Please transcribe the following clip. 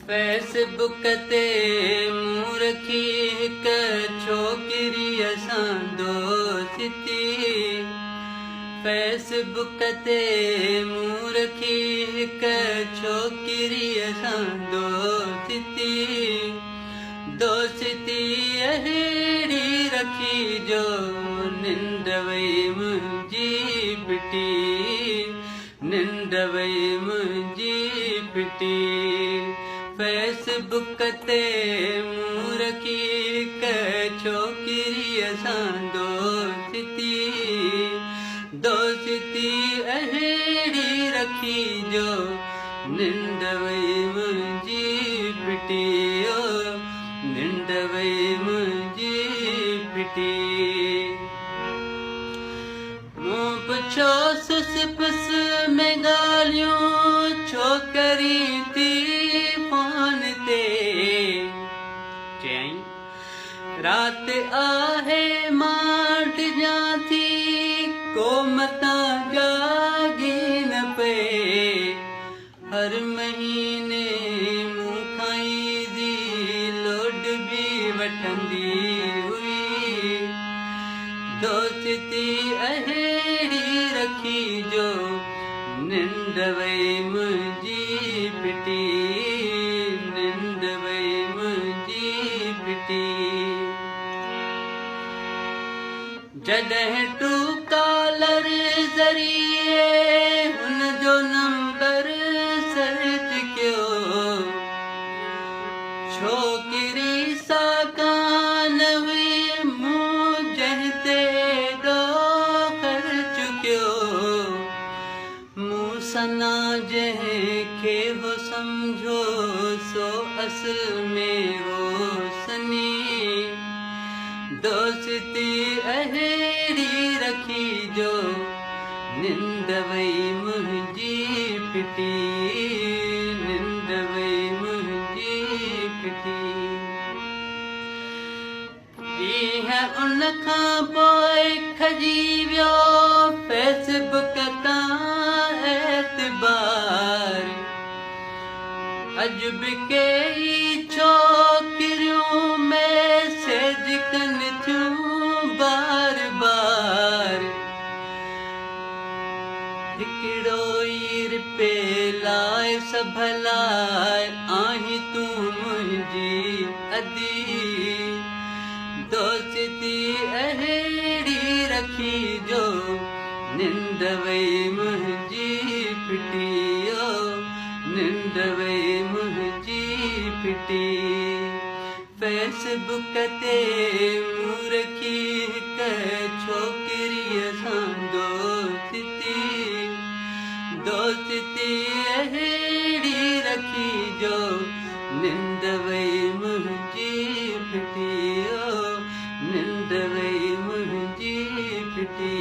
Facebook ते मूं रखी हिक छोकिरी असां दोस्ती। फेसबुक ते मूं रखी हिक छोकिरी असां दोस्ती। दोस्ती अहिड़ी रखी जो निंड वई मुंहिंजी पिटी, निंड वई मुंहिंजी पिटी। फेसबुक ते मूं रखी हिक छोकिरी असां दोस्ती। दोस्ती अहिड़ी रखी जो निंड वई मुंहिंजी पिटी, ओ निंड वई मुंहिंजी पिटी। मूं पुछियोसि सिपस में ॻाल्हियूं छो करी थी फोन ते। चयईं राति आहे मां डिॼां थी को मतां जागी न पए। हर महीने मूं खां ईज़ी लोड बि वठंदी हुई। दोस्ती अहिड़ी रखी जो निंड वई मुंहिंजी पिटी, निंड वई मुंहिंजी पिटी। जॾहिं टू कॉलर ज़रिए हुन जो नंबर सर्च कयो, छोकिरी सां कान हुई मूं जंहिं ते एॾो ख़र्च कयो। मूं सना जंहिंखे हो सम्झो सो असुल में हो सनी। दोस्ती अहिड़ी रखी जो निंड वई मुंहिंजी पिटी, निंड वई मुंहिंजी पिटी। ॾींहं उन खां पोइ खजी वियो फेसबुक तां एतबार। अॼु बि कई छोकिरियूं मैसेज कनि थियूं बार बार। हिकिड़ो ई रिपे लाइ सभ लाइ आहीं तूं मुंहिंजी अदी। दोस्ती अहिड़ी रखी जो निंड वई मुंहिंजी पिटी, ओ निंड वई मुंहिंजी पिटी। फेसबुक ते मूं रखी हिक छोकिरीअ सां दोस्ती। दोस्ती अहिड़ी रखी जो निंड वई मुंहिंजी पिटी, ओ निंड वई मुंहिंजी पिटी।